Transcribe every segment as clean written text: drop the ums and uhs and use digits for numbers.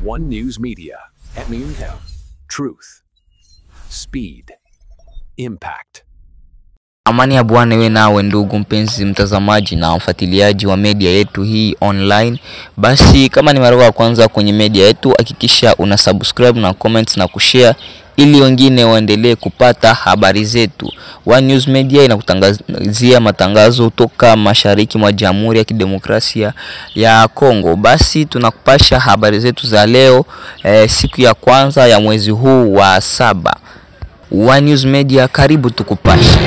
One News Media at Miuntown. Truth, speed, impact. Amani ya Bwana iwe nawe ndugu mpenzi mtazamaji na mfuatiliaji wa media yetu hii online. Basi kama ni mara ya kwanza kwenye media yetu, hakikisha una subscribe na comment na kushare ili wengine waendelee kupata habari zetu. One News Media inakutangazia matangazo kutoka mashariki mwa Jamhuri ya Kidemokrasia ya Kongo. Basi tunakupasha habari zetu za leo, siku ya kwanza ya mwezi huu wa 7. One News Media, karibu tukupashe.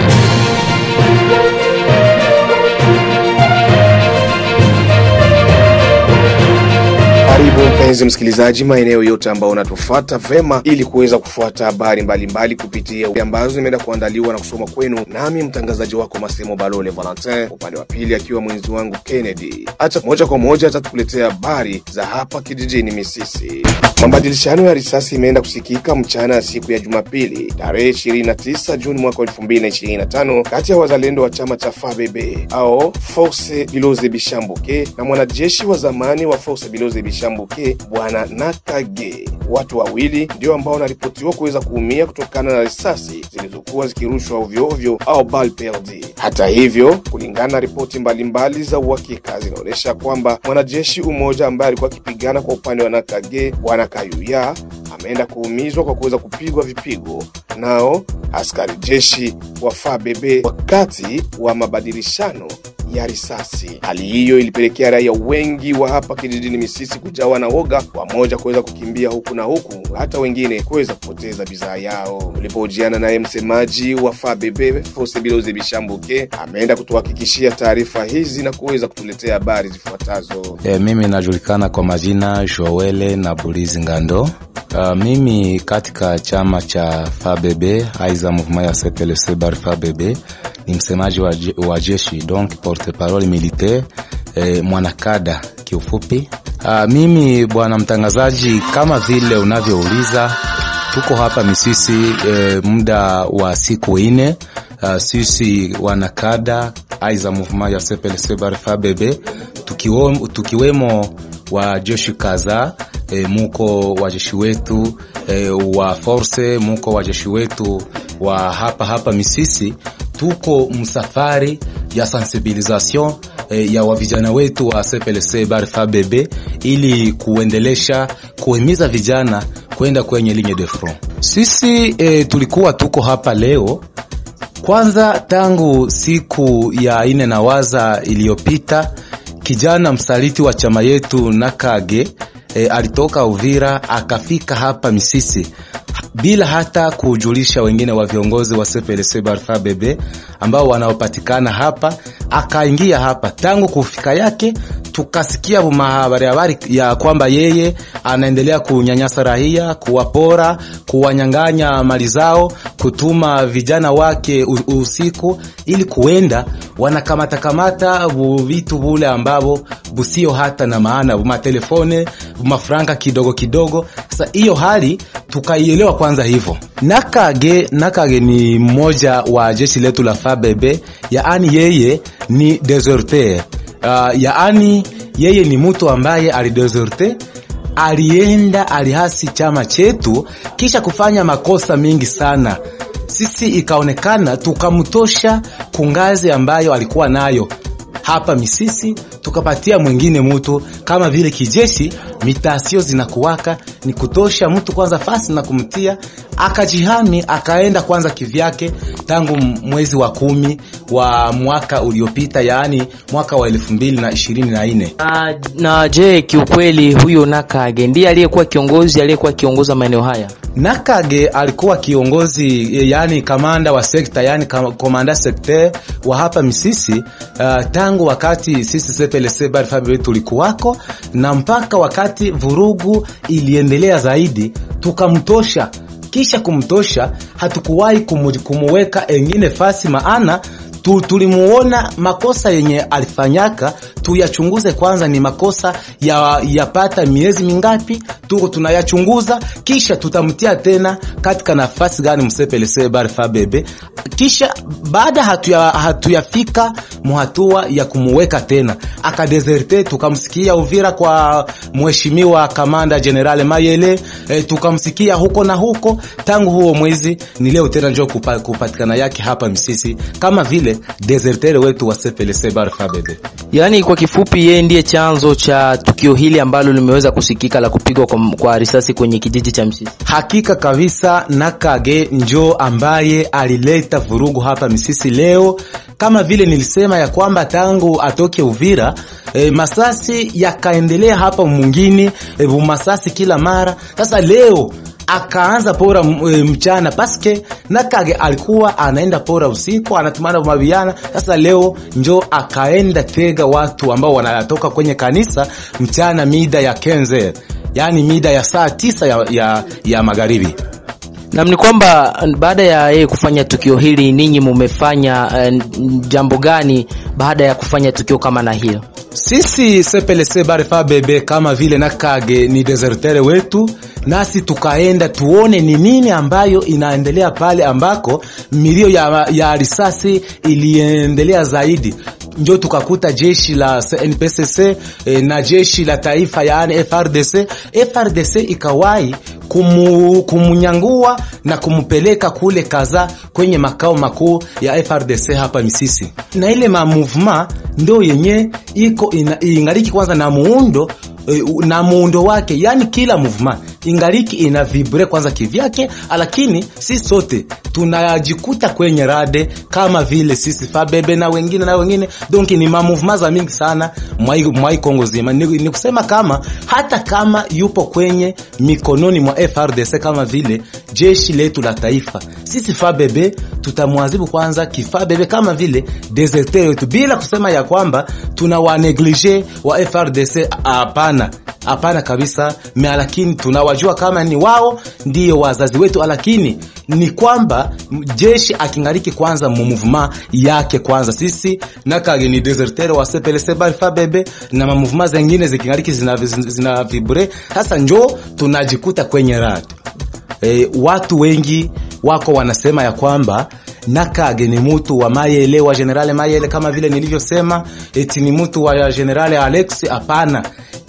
Karibu mpenzi msikilizaji maeneo yote ambao unatufuata vema ili kuweza kufuata habari mbalimbali kupitia ambazo imeenda kuandaliwa na kusoma kwenu nami mtangazaji wako Masemo Balole Valentin, upande wa pili akiwa mwenzi wangu Kennedy. Acha moja kwa moja atatukuletea habari za hapa kijijini Misisi. Mabadilishano ya risasi imeenda kusikika mchana siku ya Jumapili tarehe 29 Juni mwaka 2025 kati ya wazalendo wa chama cha FABB au Force Biloze Bishambuke na mwanajeshi wa zamani wa Force Biloze Bishambuke Bwana Nakage. Watu wawili ndio ambao wanaripotiwa kuweza kuumia kutokana na risasi zilizokuwa zikirushwa ovyo ovyo au balle perdue. Hata hivyo, kulingana na ripoti mbalimbali za uhakika zinaonyesha kwamba mwanajeshi mmoja ambaye alikuwa akipigana kwa upande wa Nakage, Bwana Kayuya, ameenda kuumizwa kwa kuweza kupigwa vipigo nao askari jeshi wa FABB wakati wa mabadilishano ya risasi. Hali hiyo ilipelekea raia wengi wa hapa kijijini Misisi kujawa na woga, wamoja kuweza kukimbia huku na huku, hata wengine kuweza kupoteza bidhaa yao. Tulipohojiana naye msemaji wa FABB Force Biloze Bishambuke, ameenda kutuhakikishia taarifa hizi na kuweza kutuletea habari zifuatazo. Mimi najulikana kwa majina Joel na Bulizi Ngando. Mimi katika chama cha FABB Aiza Mouvement ya CPLC Bar FABB ni msemaji wa jeshi, donc porte-parole militaire, mwanakada kiufupi. Mimi bwana mtangazaji, kama vile unavyouliza, tuko hapa Misisi muda wa siku 4. Sisi wanakada Aiza Mouvement ya CPLC Bar FABB tukiwemo wa jeshi kaza, muko wajeshi wetu wa force, muko wajeshi wetu wa hapa Misisi. Tuko msafari ya sensibilisation ya wavijana wetu wa CPLC Bar FABB ili kuendelesha kuhimiza vijana kwenda kwenye ligne de front. Sisi tulikuwa tuko hapa leo kwanza tangu siku ya 4 na waza iliyopita. Kijana msaliti wa chama yetu Nakage alitoka Uvira akafika hapa Misisi bila hata kujulisha wengine wa viongozi wa CPLC Bar FABB ambao wanaopatikana hapa. Akaingia hapa, tangu kufika yake tukasikia habari ya kwamba yeye anaendelea kunyanyasa raia, kuwapora, kuwanyang'anya mali zao, kutuma vijana wake usiku ili kuenda wanakamata vitu vile ambavyo busio hata na maana, matelefone, mafranka kidogo. Sasa hiyo hali tukaielewa kwanza hivyo. Nakage ni mmoja wa jeshi letu la FABB, yaani yeye ni deserteur. Yaani yeye ni mtu ambaye alideserter, alienda alihasi chama chetu kisha kufanya makosa mingi sana. Sisi ikaonekana tukamtosha kungazi ambayo alikuwa nayo hapa Misisi, tukapatia mwingine mtu kama vile kijeshi. Mitasio zinakuwaka ni kutosha mtu kwanza fasi na kumtia akajihami, akaenda kwanza kivyake tangu mwezi wa 10 wa mwaka uliopita, yaani mwaka wa 2024. Na je, kiukweli huyo Nakage ndiye aliyekuwa kiongoza maeneo haya? Nakage alikuwa kiongozi, yani kamanda wa sekta, yani komanda secteur wa hapa Misisi, tangu wakati sisi CPLC Bar FABB tulikuwako, na mpaka wakati vurugu iliendelea zaidi tukamtosha. Kisha kumtosha hatukuwahi kumuweka engine fasi, maana tulimuona makosa yenye alifanyaka, tuyachunguze kwanza ni makosa yapata miezi mingapi, tuko tunayachunguza, kisha tutamtia tena katika nafasi gani msepelese bari FABB, kisha baada hatuyafika muhatua ya kumuweka tena akadeserte, tukamsikia Uvira kwa mheshimiwa Kamanda General Mayele, tukamsikia huko na huko. Tangu huo mwezi ni leo tena njoo kupatikana yake hapa Misisi kama vile desertere wetu wa CPLC bari FABB. Yani kwa kifupi yeye ndiye chanzo cha tukio hili ambalo limeweza kusikika la kupigwa kwa risasi kwenye kijiji cha Misisi. Hakika kabisa Nakage njoo ambaye alileta vurugu hapa Misisi leo. Kama vile nilisema ya kwamba tangu atoke Uvira masasi yakaendelea hapa mwingine, masasi kila mara. Sasa leo akaanza pora mchana paske Nakage alikuwa anaenda pora usiku, anatumana mabiana. Sasa leo njoo akaenda tega watu ambao wanatoka kwenye kanisa mchana mida ya kenze, yani mida ya saa 9 ya magharibi. Na ni kwamba baada ya yeye kufanya tukio hili ninyi mumefanya jambo gani baada ya kufanya tukio kama na hiyo? Sisi CPLC bari FABB kama vile Nakage ni desertere wetu, nasi tukaenda tuone ni nini ambayo inaendelea pale ambako milio ya risasi iliendelea zaidi. Njoo tukakuta jeshi la NPCC na jeshi la taifa yaani FRDC ikawai kumunyangua na kumupeleka kule kaza kwenye makao makuu ya FRDC hapa Misisi. Na ile movement ndio yenye iko ingaliki kwanza na muundo wake, yani kila movement ingaliki ina vibre kwanza kivyake, lakini sisi sote tunajikuta kwenye rade kama vile sisi FABB na wengine. Donc ni movement za mingi sana mwai Kongo zima. Ni kusema kama hata kama yupo kwenye mikononi mwa FRDC kama vile jeshi letu la taifa, sisi FABB tutamwazibu kwanza KiFABB kama vile deserteur wetu, bila kusema ya kwamba tunawaneglige wa FRDC. Hapana kabisa, lakini tunawajua kama ni wao ndio wazazi wetu, lakini ni kwamba jeshi akingaliki kwanza movement yake kwanza. Sisi Nakage ni deserteur wa CPLC bari FABB na movement zingine zikingaliki zina vibre. Sasa njoo tunajikuta kwenye rad. Watu wengi wako wanasema ya kwamba Nakage ni mtu wa Mayele, wa General Mayele kama vile nilivyosema, eti ni mtu wa General Alex. Hapana,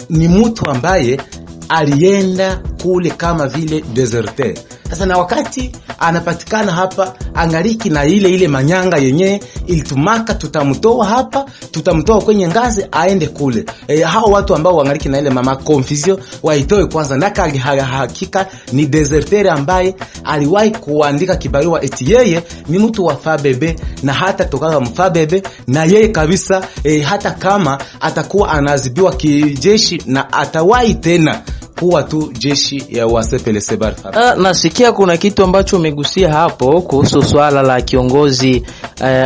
ni mtu ambaye alienda kule kama vile deserteur. Sasa na wakati anapatikana hapa angaliki na ile manyanga yenye ilitumaka, tutamtoa hapa, tutamtoa kwenye ngazi aende kule. Hao watu ambao wangaliki na ile mama confusion waitoe kwanza. Nakage hakika ni deserteur ambaye aliwahi kuandika kibarua eti yeye ni mtu wa FABB na hata toka FABB na yeye kabisa, hata kama atakuwa anazibiwa kijeshi na atawahi tena kuwa tu jeshi ya CPLC bari FABB. Nasikia kuna kitu ambacho umegusia hapo kuhusu swala la kiongozi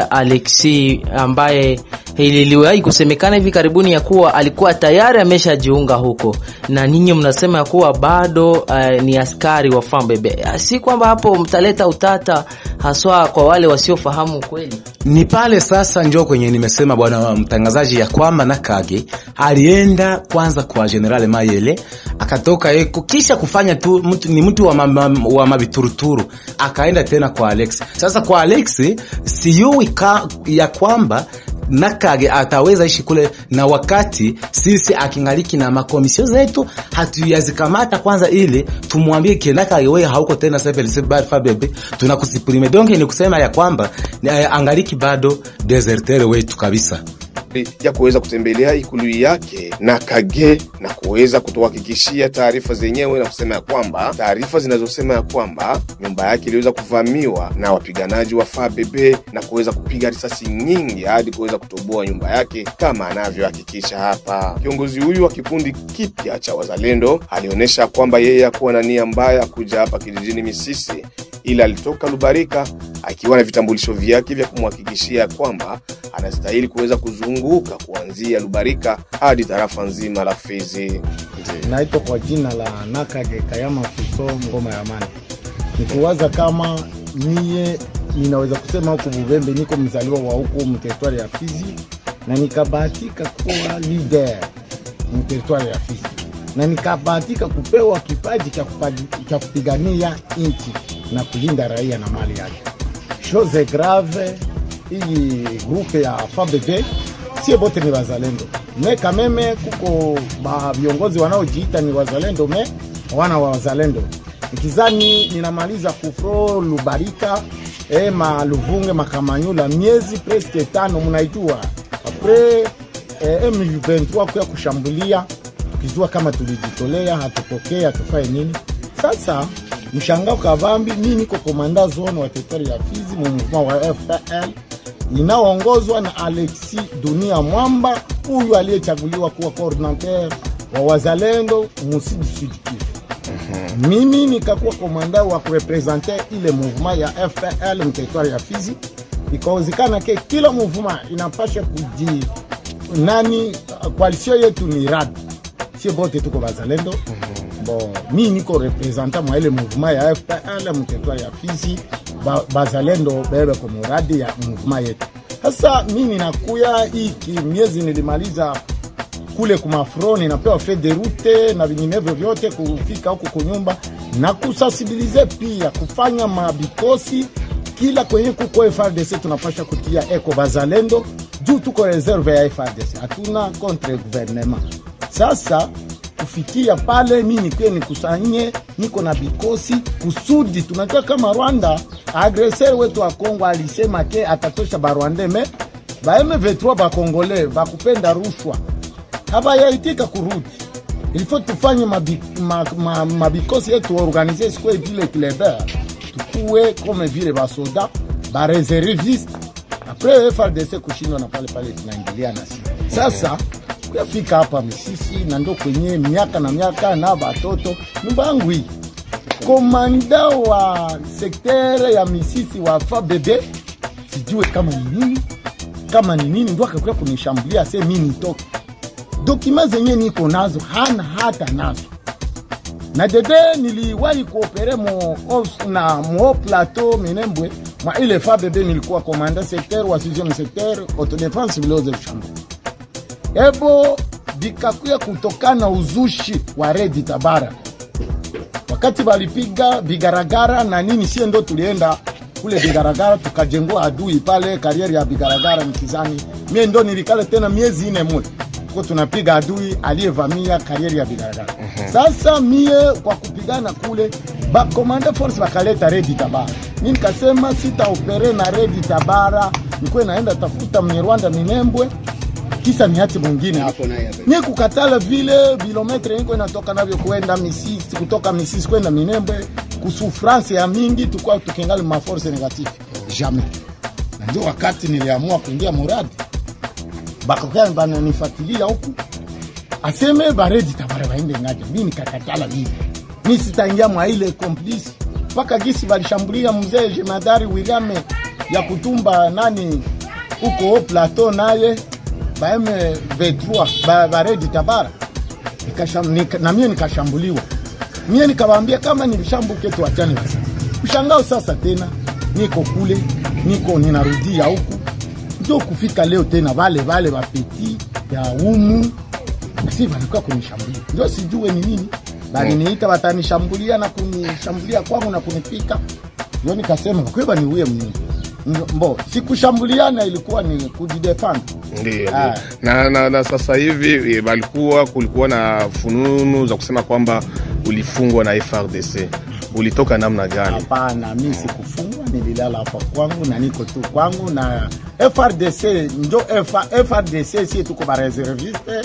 Alexi ambaye iliwahi kusemekana hivi karibuni ya kuwa alikuwa tayari ameshajiunga huko, na ninyi mnasema ya kuwa bado ni askari wa FABB. Si kwamba hapo mtaleta utata haswa kwa wale wasiofahamu kweli? Ni pale sasa njoo kwenye nimesema bwana mtangazaji ya kwamba Nakage alienda kwanza kwa General Mayele, akatoka kisha kufanya tu ni mtu wa mabituruturu, akaenda tena kwa Alex. Sasa kwa Alex siyui ya kwamba Nakage ataweza ishi kule, na wakati sisi akingaliki na makomisio zetu hatuyazikamata kwanza ili tumwambie Nakage wewe hauko tena CPLC bari FABB, tunakusiprime. Donc ni kusema ya kwamba angaliki bado deserteur wetu kabisa. Ya kuweza kutembelea ikulu yake Nakage na kuweza kutuhakikishia taarifa zenyewe, na kusema ya kwamba taarifa zinazosema ya kwamba nyumba yake iliweza kuvamiwa na wapiganaji wa FABB na kuweza kupiga risasi nyingi hadi kuweza kutoboa nyumba yake kama anavyohakikisha hapa. Kiongozi huyu wa kikundi kipya cha wazalendo alionyesha kwamba yeye hakuwa na nia mbaya kuja hapa kijijini Misisi, ila alitoka Lubarika akiwa na vitambulisho vyake vya kumhakikishia kwamba anastahili kuweza kuzunguka kuanzia Lubarika hadi tarafa nzima la Fizi. Naitwa kwa jina la Nakage Kayama Fuso Ngoma ya Amani. Nikuwaza kama niye ninaweza kusema huko Bubembe, niko mzaliwa wa huko mteritwari ya Fizi, na nikabahatika kuwa leader mteritwari ya Fizi, na nikabahatika kupewa kipaji cha kupigania nchi na kulinda raia na mali yake. Chose grave, hii grupe ya FABD sie bote ni wazalendo, me kameme kuko ba viongozi wanaojiita ni wazalendo, me wana wa wazalendo. Nikizani ninamaliza kufro Lubarika, Luvunge, Makamanyula, miezi presque 5 mnaijua. Apre M23 kwa kushambulia, tukijua kama tulijitolea, hatupokea, hatufai nini. Sasa mshangao kavambi, mimi niko komanda zone wa territory ya Fizi, mmoja wa FPL inaoongozwa na Alexi Dunia Mwamba, huyu aliyechaguliwa kuwa coordinateur wa wazalendo Musidi Sud Kivu. Mimi nikakuwa komanda wa kurepresenter ile mouvement ya FPL mteritwari ya Fizi. Ikaozekana ke kila mouvement inapasha kuji coalition yetu ni RAD, sie bote tuko wazalendo. Bon, mimi niko representant mwa ile mouvement ya FPL mteritwari ya Fizi, bazalendo bebe kwa muradi ya mouvement yetu. Sasa mimi nakuya hiki miezi nilimaliza kule kumafroni, napewa feuille de route na vinginevyo vyote kufika huko kunyumba na kusensibilize pia kufanya mabikosi kila kwenye kuko FARDC tunapasha kutia eko bazalendo juu tuko reserve ya FARDC, hatuna contre gouvernement. Sasa kufikia pale mimi nikusanye niko na bikosi kusudi tunajua kama Rwanda agresser wetu wa Kongo alisema ke atatosha Barwande, me ba M23 ba Kongole ba kupenda rushwa haba yaitika kurudi. Il faut tufanye mabikosi yetu organize sikwe vile Kleber, tukue kome vile basoda ba reserviste. Après FARDC kushindwa na pale tunaingilia na sisi. Sasa kufika hapa Misisi na ndo kwenye miaka na batoto nyumba yangu hii. Komanda wa sektere ya Misisi wa FABD sijue kama ni nini ndo akakuja kunishambulia sasa mimi nitoke. Dokima zenye niko nazo hana hata nazo. Na dede niliwahi kuopere mo plateau Minembwe, mwa ile FABD nilikuwa komanda secteur wa 6e secteur autodefense Biloze Shambo. Ebo bikakuya kutokana uzushi wa Redi Tabara. Wakati balipiga Bigaragara na nini, sie ndo tulienda kule Bigaragara tukajengwa adui pale karieri ya Bigaragara nikizani. Mie ndo nilikale tena miezi 4 mule. Tuko tunapiga adui aliyevamia karieri ya Bigaragara. Sasa mie kwa kupigana kule ba commander force bakaleta Redi Tabara. Mimi nikasema sita opere na Redi Tabara, niko naenda tafuta Mnyarwanda Minembwe kisa niache mwingine hapo naye. Mimi kukatala vile kilometre niko natoka navyo kwenda Misisi, kutoka Misisi kwenda Minembwe kusufrance ya mingi tukao tukingali ma force negative. Jamais. Na ndio wakati niliamua kuingia muradi. Bakokani bana nifuatilia huku. Aseme Baredi Tabara baende ngaje. Mimi nikakatala hivi. Mimi sitaingia mwa ile complice. Paka gisi balishambulia mzee Jemadari William ya kutumba nani huko plateau naye ba M23 Baredi Tabara. Na mimi nikashambuliwa. Mimi nikawaambia kama nilishambuke tu achane basi. Ushangao sasa tena niko kule, ninarudia huku. Ndio kufika leo tena wale wapeti ya umu basi walikuwa kunishambulia. Ndio sijue ni nini. Bali niita watanishambulia na kunishambulia kwangu na kunipika. Ndio nikasema kwa ni uwe mimi. Mbo sikushambuliana, ilikuwa ni kujidefend. Ndiyo. Na sasa hivi kulikuwa na fununu za kusema kwamba ulifungwa na FARDC. Ulitoka namna gani? Hapana, mimi sikufungwa, nililala hapa kwangu na niko tu kwangu na FARDC ndio FARDC si tuko ba reserviste.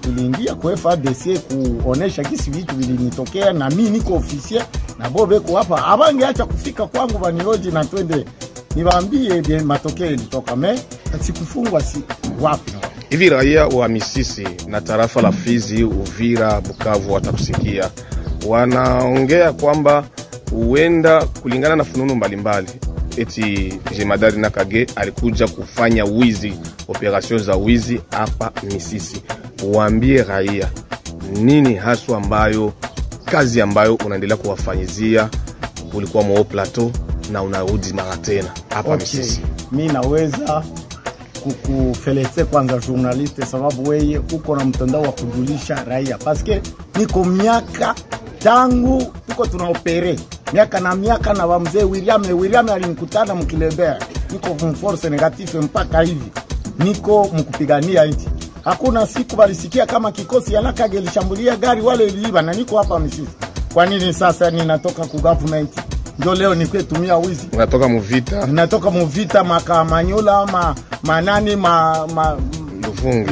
Tuliingia kwa FARDC kuonesha kisi vitu vilinitokea na mimi niko officier na bobe kwa hapa. Abangeacha kufika kwangu baniloji na twende niwaambie bien matokeo ilitoka sikufungwa si wapi. Hivi raia wa Misisi na tarafa la Fizi, Uvira, Bukavu watakusikia. Wanaongea kwamba huenda kulingana na fununu mbalimbali eti Jemadari Nakage alikuja kufanya wizi, operation za wizi hapa Misisi. Waambie raia nini haswa kazi ambayo unaendelea kuwafanyizia. Ulikuwa mwa plateau, na unarudi mara tena hapa Misisi. Mimi naweza kukufelete kwanza journaliste, sababu wewe uko na mtandao wa kujulisha raia, paske niko miaka tangu tuko tunaopere miaka na wamzee William alinikutana mkilebea, niko kumforce negative mpaka hivi niko mkupigania nchi. Hakuna siku balisikia kama kikosi ya Lakage ilishambulia gari wale iliiba, na niko hapa Misisi. Kwa nini sasa ninatoka ku government ndio leo nikwetumia wizi? Unatoka muvita? Ninatoka muvita Makamanyola manani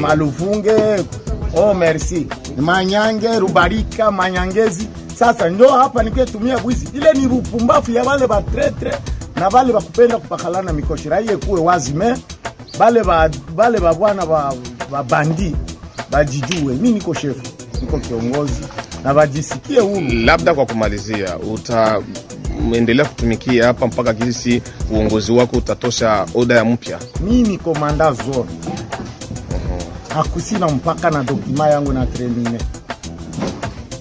Maluvunge, oh merci, Manyange, Rubarika, Manyangezi. Sasa ndio hapa nikwetumia wizi. Ile ni rupumbafu ya wale ba tretre na wale bakupenda kupakalana mikoshi. Raie kuwe wazime bale bwana ba bandi bajijue. Mimi niko chef, niko kiongozi na bajisikie huru. Labda kwa kumalizia, utaendelea kutumikia hapa mpaka kisi uongozi wako utatosha oda ya mpya? Mimi ni komanda zone. Hakusina mpaka na dokima yangu na training.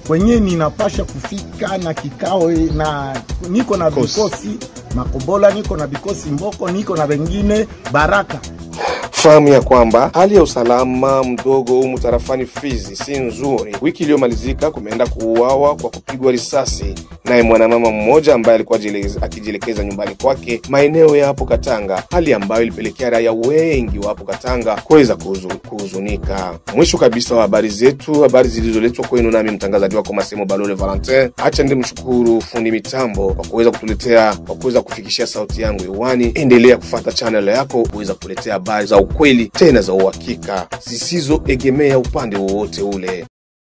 Kwenye ninapasha kufika na kikao na niko na bikosi Makobola, niko na bikosi Mboko, niko na wengine Baraka. Fahamu ya kwamba hali ya usalama mdogo humu tarafani Fizi si nzuri. Wiki iliyomalizika kumeenda kuuawa kwa kupigwa risasi naye mwanamama mmoja ambaye alikuwa akijielekeza nyumbani kwake maeneo ya hapo Katanga, hali ambayo ilipelekea raia wengi wa hapo Katanga kuweza kuhuzunika. Mwisho kabisa wa habari zetu, habari zilizoletwa kwenu nami mtangazaji wako Masemo Balole Valentin. Acha ndimshukuru fundi mitambo kwa kuweza kutuletea, kwa kuweza kufikishia sauti yangu hewani. Endelea kufuata channel yako kuweza kuletea habari za ukweli tena za uhakika zisizoegemea upande wowote ule.